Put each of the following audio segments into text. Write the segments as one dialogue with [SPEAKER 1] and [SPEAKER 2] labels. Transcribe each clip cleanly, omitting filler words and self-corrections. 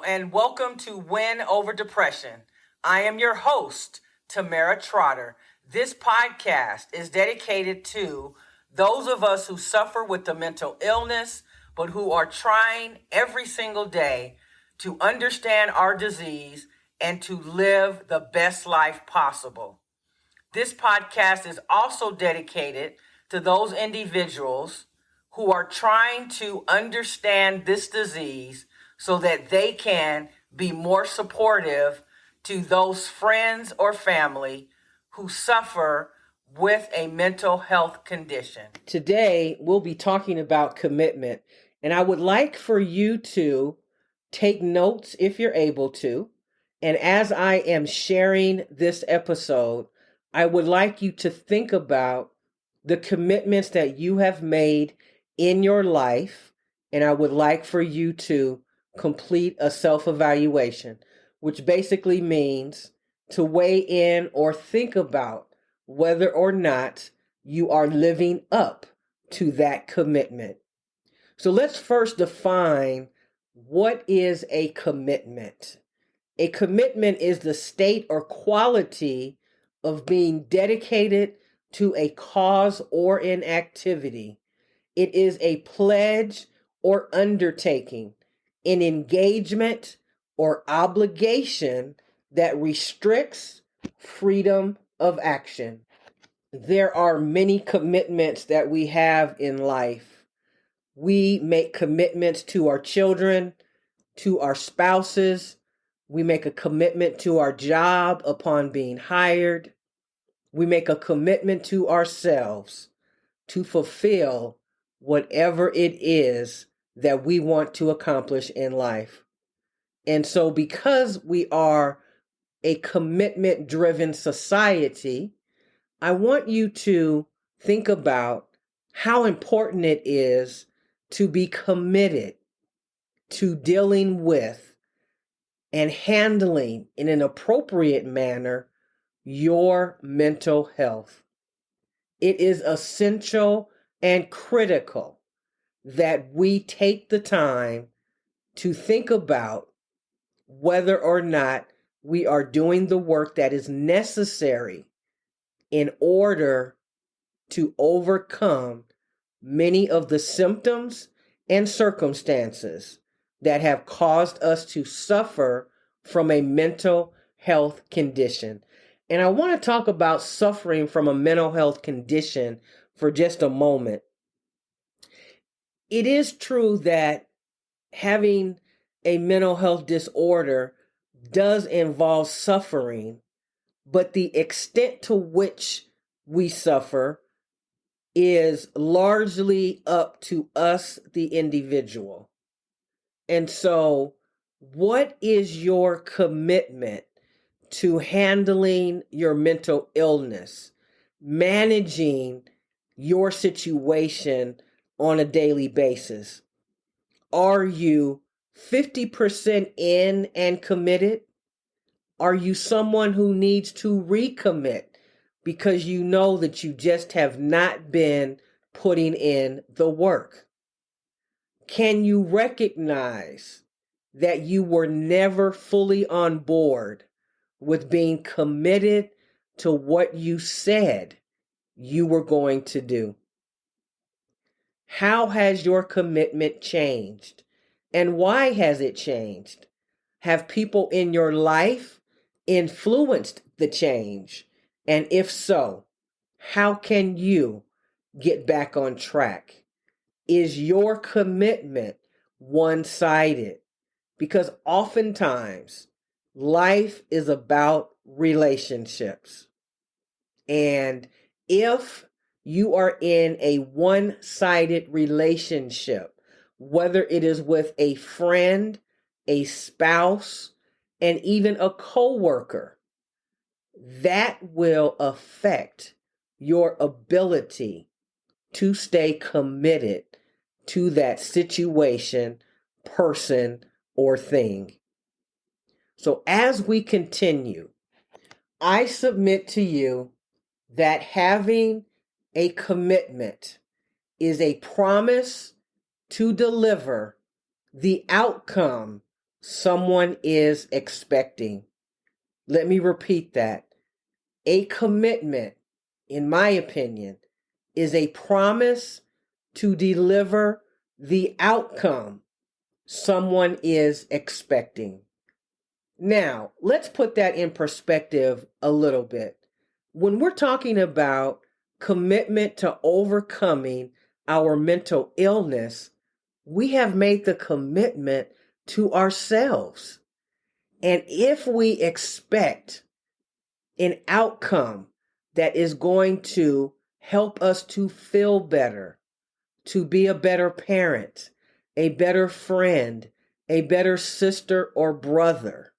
[SPEAKER 1] and welcome to Win Over Depression. I am your host, Tamara Trotter. This podcast is dedicated to those of us who suffer with the mental illness, but who are trying every single day to understand our disease and to live the best life possible. This podcast is also dedicated to those individuals who are trying to understand this disease so that they can be more supportive to those friends or family who suffer with a mental health condition. Today, we'll be talking about commitment, and I would like for you to take notes if you're able to. And as I am sharing this episode, I would like you to think about the commitments that you have made in your life, and I would like for you to complete a self-evaluation, which basically means to weigh in or think about whether or not you are living up to that commitment. So let's first define what is a commitment. A commitment is the state or quality of being dedicated to a cause or an activity. It is a pledge or undertaking, an engagement or obligation that restricts freedom of action. There are many commitments that we have in life. We make commitments to our children, to our spouses. We make a commitment to our job upon being hired. We make a commitment to ourselves to fulfill whatever it is that we want to accomplish in life. And so because we are a commitment-driven society, I want you to think about how important it is to be committed to dealing with and handling in an appropriate manner your mental health. It is essential and critical that we take the time to think about whether or not we are doing the work that is necessary in order to overcome many of the symptoms and circumstances that have caused us to suffer from a mental health condition. And I want to talk about suffering from a mental health condition for just a moment. It is true that having a mental health disorder does involve suffering, but the extent to which we suffer is largely up to us, the individual. And so, what is your commitment to handling your mental illness, managing your situation on a daily basis? Are you 50% in and committed? Are you someone who needs to recommit because you know that you just have not been putting in the work? Can you recognize that you were never fully on board with being committed to what you said you were going to do? How has your commitment changed? And why has it changed? Have people in your life influenced the change? And if so, how can you get back on track? Is your commitment one-sided? Because oftentimes life is about relationships. And if you are in a one-sided relationship, whether it is with a friend, a spouse, and even a coworker, that will affect your ability to stay committed to that situation, person, or thing. So as we continue, I submit to you that having a commitment is a promise to deliver the outcome
[SPEAKER 2] someone is expecting. Let me repeat that. A commitment, in my opinion, is a promise to deliver the outcome someone is expecting. Now, let's put that in perspective a little bit. When we're talking about commitment to overcoming our mental illness, we have made the commitment to ourselves. And if we expect an outcome that is going to help us to feel better, to be a better parent, a better friend, a better sister or brother,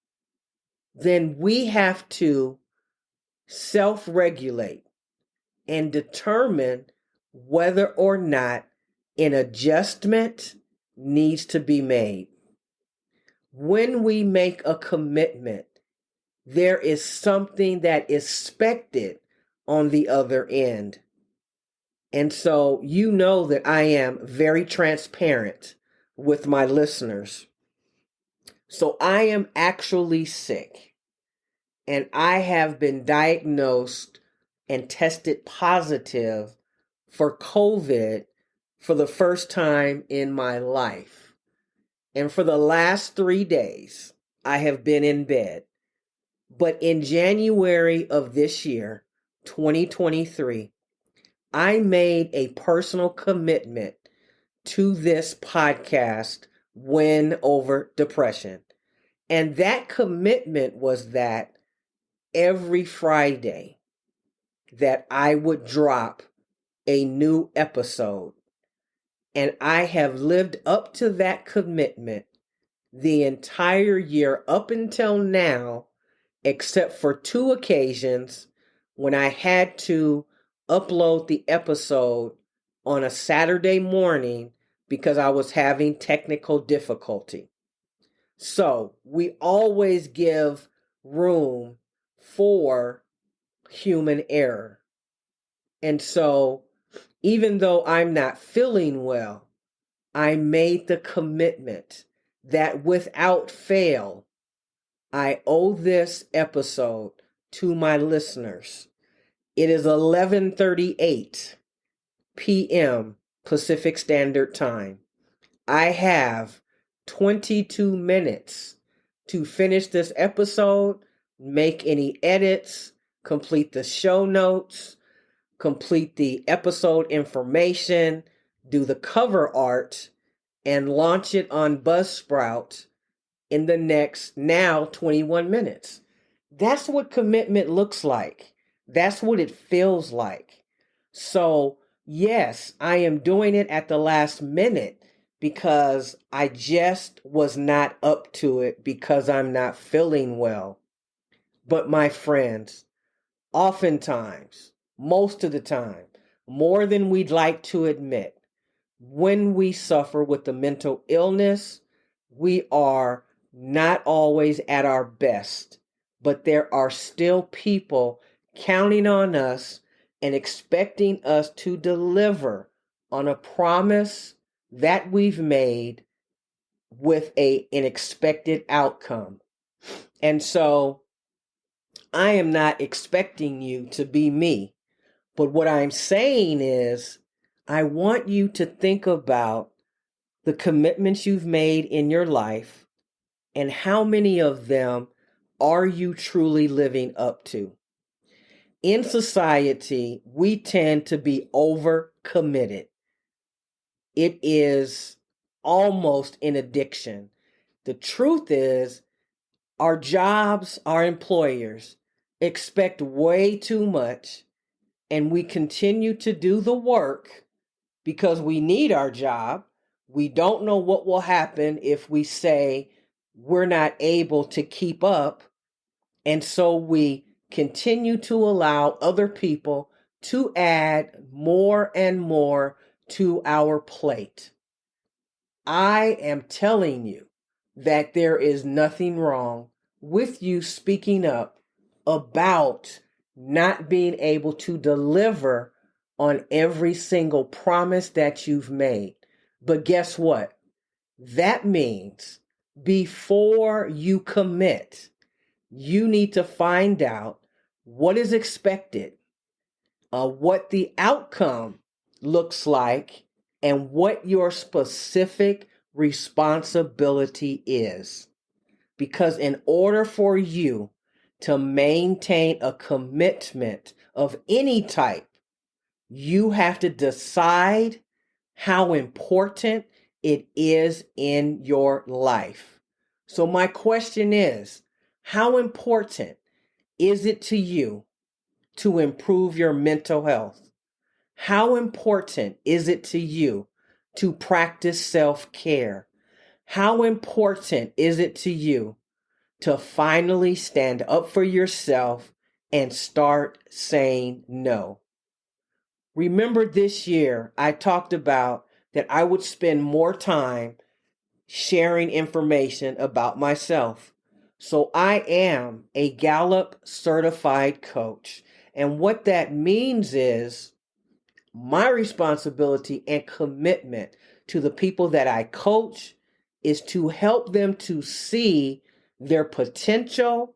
[SPEAKER 2] then we have to self-regulate and determine whether or not an adjustment needs to be made. When we make a commitment, there is something that is expected on the other end. And so you know that I am very transparent with my listeners. So I am actually sick, and I have been diagnosed and tested positive for COVID for the first time in my life. And for the last 3 days, I have been in bed. But in January of this year, 2023, I made a personal commitment to this podcast, Win Over Depression. And that commitment was that every Friday that I would drop a new episode. And I have lived up to that commitment the entire year up until now, except for 2 occasions when I had to upload the episode on a Saturday morning because I was having technical difficulty. So we always give room for human error. And so even though I'm not feeling well, I made the commitment that without fail, I owe this episode to my listeners. It is 11:38 p.m. Pacific Standard Time. I have 22 minutes to finish this episode, make any edits, complete the show notes, complete the episode information, do the cover art, and launch it on Buzzsprout in the next now 21 minutes. That's what commitment looks like. That's what it feels like. So, yes, I am doing it at the last minute because I just was not up to it because I'm not feeling well. But my friends, oftentimes, most of the time, more than we'd like to admit, when we suffer with the mental illness, we are not always at our best, but there are still people counting on us and expecting us to deliver on a promise that we've made with an expected outcome. And so I am not expecting you to be me, but what I'm saying is I want you to think about the commitments you've made in your life and how many of them are you truly living up to. In society, we tend to be overcommitted. It is almost an addiction. The truth is, our jobs, our employers expect way too much, and we continue to do the work because we need our job. We don't know what will happen if we say we're not able to keep up. And so we continue to allow other people to add more and more to our plate. I am telling you that there is nothing wrong with you speaking up about not being able to deliver on every single promise that you've made. But guess what? That means Before you commit, you need to find out what is expected, what the outcome looks like, and what your specific responsibility is. Because in order for you to maintain a commitment of any type, you have to decide how important it is in your life. So my question is, how important is it to you to improve your mental health? How important is it to you to practice self-care? How important is it to you to finally stand up for yourself and start saying no? Remember this year, I talked about that I would spend more time sharing information about myself. So I am a Gallup certified coach. And what that means is my responsibility and commitment to the people that I coach is to help them to see their potential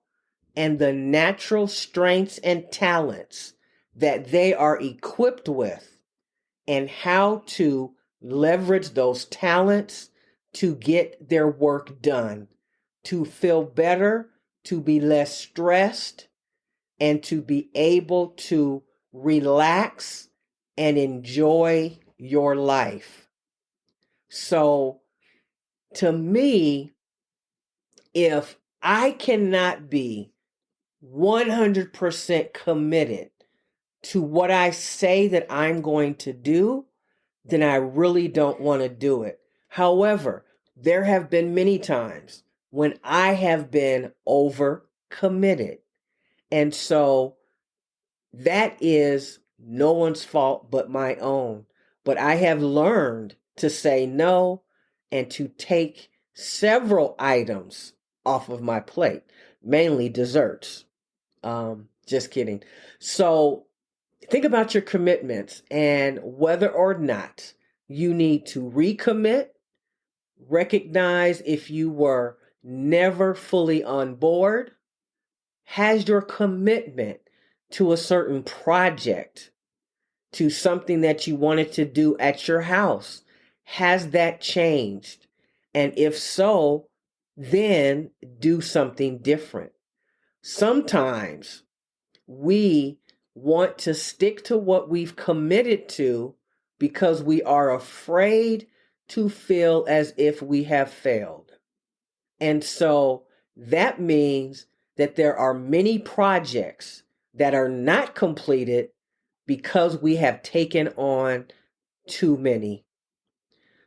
[SPEAKER 2] and the natural strengths and talents that they are equipped with, and how to leverage those talents to get their work done, to feel better, to be less stressed, and to be able to relax and enjoy your life. So, to me, if I cannot be 100% committed to what I say that I'm going to do, then I really don't want to do it. However, there have been many times when I have been over committed. And so that is no one's fault but my own. But I have learned to say no and to take several items off of my plate, mainly desserts. Just kidding. So think about your commitments and whether or not you need to recommit, recognize if you were never fully on board. Has your commitment to a certain project, to something that you wanted to do at your house, has that changed? And if so, then do something different. Sometimes we want to stick to what we've committed to because we are afraid to feel as if we have failed. And so that means that there are many projects that are not completed because we have taken on too many.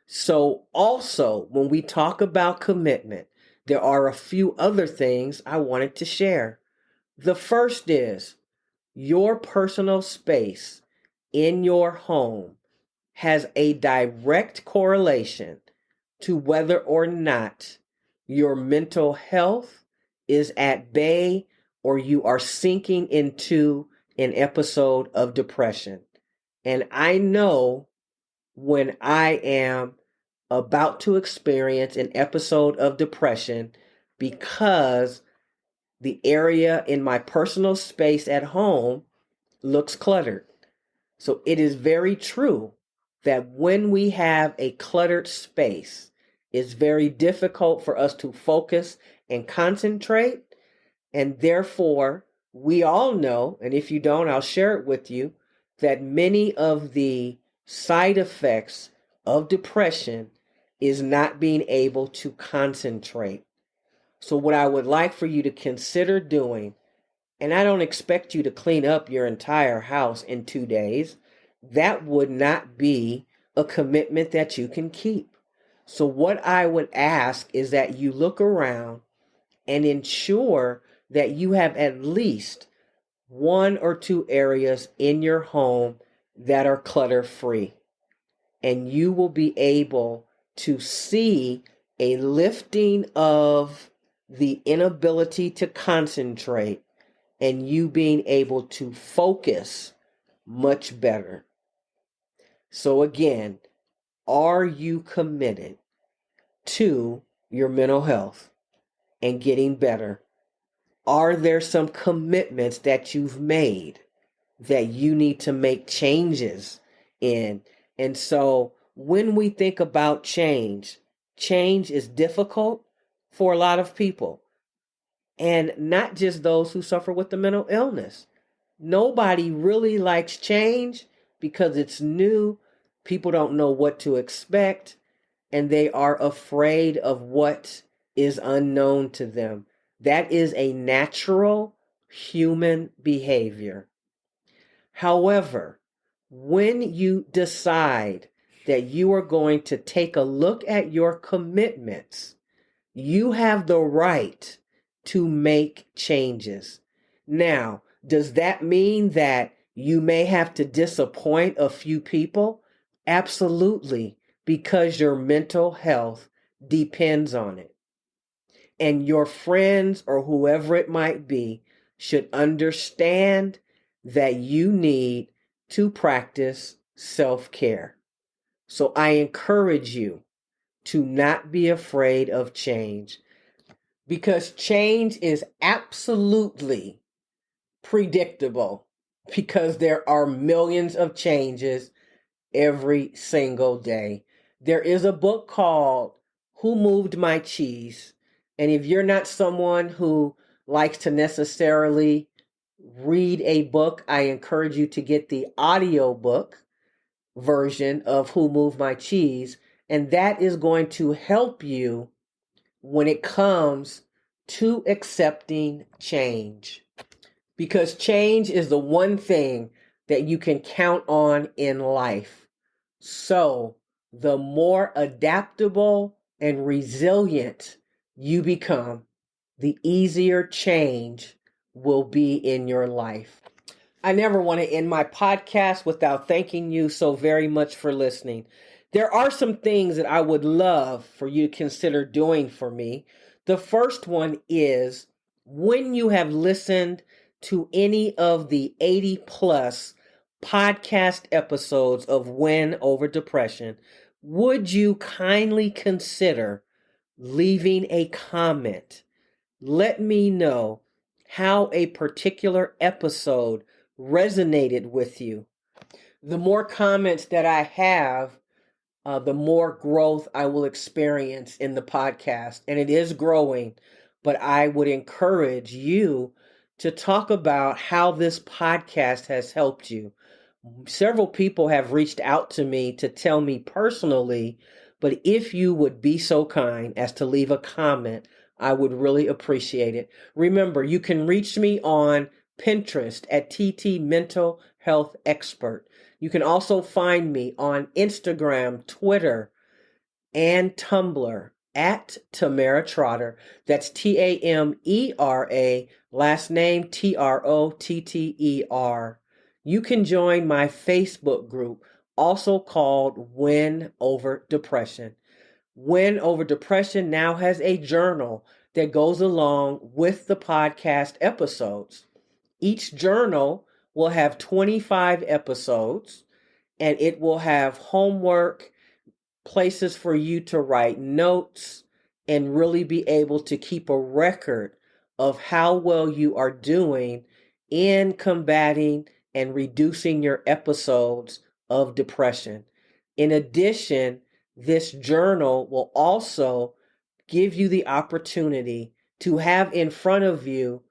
[SPEAKER 2] So also, when we talk about commitment, there are a few other things I wanted to share. The first is your personal space in your home has a direct correlation to whether or not your mental health is at bay or you are sinking into an episode of depression. And I know when I am about to experience an episode of depression because the area in my personal space at home looks cluttered. So it is very true that when we have a cluttered space, it's very difficult for us to focus and concentrate. And therefore, we all know, and if you don't, I'll share it with you, that many of the side effects of depression is not being able to concentrate. So what I would like for you to consider doing, and I don't expect you to clean up your entire house in 2 days. That would not be a commitment that you can keep. So what I would ask is that you look around and ensure that you have at least 1 or 2 areas in your home that are clutter free. And you will be able to see a lifting of the inability to concentrate and you being able to focus much better. So again, are you committed to your mental health and getting better? Are there some commitments that you've made that you need to make changes in? And so when we think about change, change is difficult for a lot of people, and not just those who suffer with the mental illness. Nobody really likes change because it's new. People don't know what to expect, and they are afraid of what is unknown to them. That is a natural human behavior. However, when you decide that you are going to take a look at your commitments, you have the right to make changes. Now, does that mean that you may have to disappoint a few people? Absolutely, because your mental health depends on it. And your friends or whoever it might be should understand that you need to practice self-care. So I encourage you to not be afraid of change, because change is absolutely predictable, because there are millions of changes every single day. There is a book called Who Moved My Cheese? And if you're not someone who likes to necessarily read a book, I encourage you to get the audiobook version of Who Moved My Cheese. And that is going to help you when it comes to accepting change. Because change is the one thing that you can count on in life. So, the more adaptable and resilient you become, the easier change will be in your life. I never want to end my podcast without thanking you so very much for listening. There are some things that I would love for you to consider doing for me. The first one is, when you have listened to any of the 80 plus podcast episodes of Win Over Depression, would you kindly consider leaving a comment? Let me know how a particular episode resonated with you. The more comments that I have, the more growth I will experience in the podcast. And it is growing, but I would encourage you to talk about how this podcast has helped you. Several people have reached out to me to tell me personally, but if you would be so kind as to leave a comment, I would really appreciate it. Remember, you can reach me on Pinterest at TT Mental Health Expert. You can also find me on Instagram, Twitter, and Tumblr at Tamara Trotter. That's Tamera, last name Trotter. You can join my Facebook group, also called Win Over Depression. Win Over Depression now has a journal that goes along with the podcast episodes. Each journal will have 25 episodes, and it will have homework, places for you to write notes, and really be able to keep a record of how well you are doing in combating and reducing your episodes of depression. In addition, this journal will also give you the opportunity to have in front of you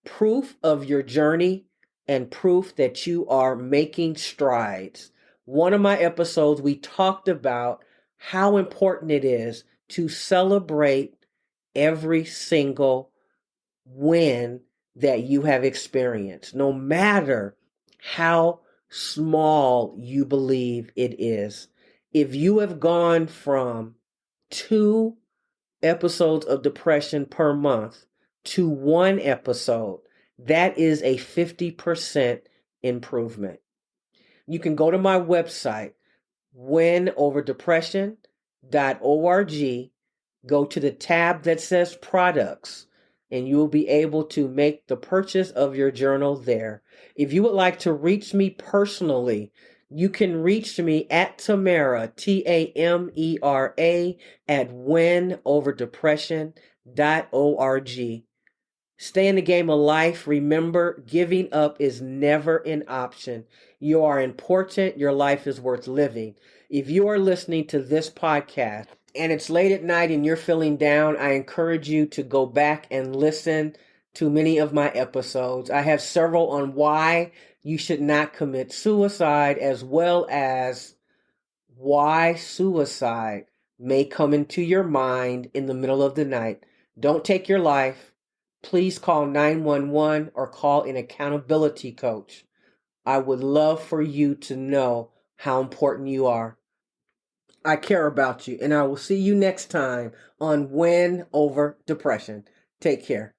[SPEAKER 2] proof of your journey and proof that you are making strides. One of my episodes, we talked about how important it is to celebrate every single win that you have experienced, no matter how small you believe it is. If you have gone from 2 episodes of depression per month to 1 episode, that is a 50% improvement. You can go to my website, winoverdepression.org, go to the tab that says products, and you will be able to make the purchase of your journal there. If you would like to reach me personally, You can reach me at Tamara, Tamera, at winoverdepression.org. Stay in the game of life. Remember, giving up is never an option. You are important. Your life is worth living. If you are listening to this podcast and it's late at night and you're feeling down, I encourage you to go back and listen to many of my episodes. I have several on why you should not commit suicide, as well as why suicide may come into your mind in the middle of the night. Don't take your life. Please call 911 or call an accountability coach. I would love for you to know how important you are. I care about you, and I will see you next time on Win Over Depression. Take care.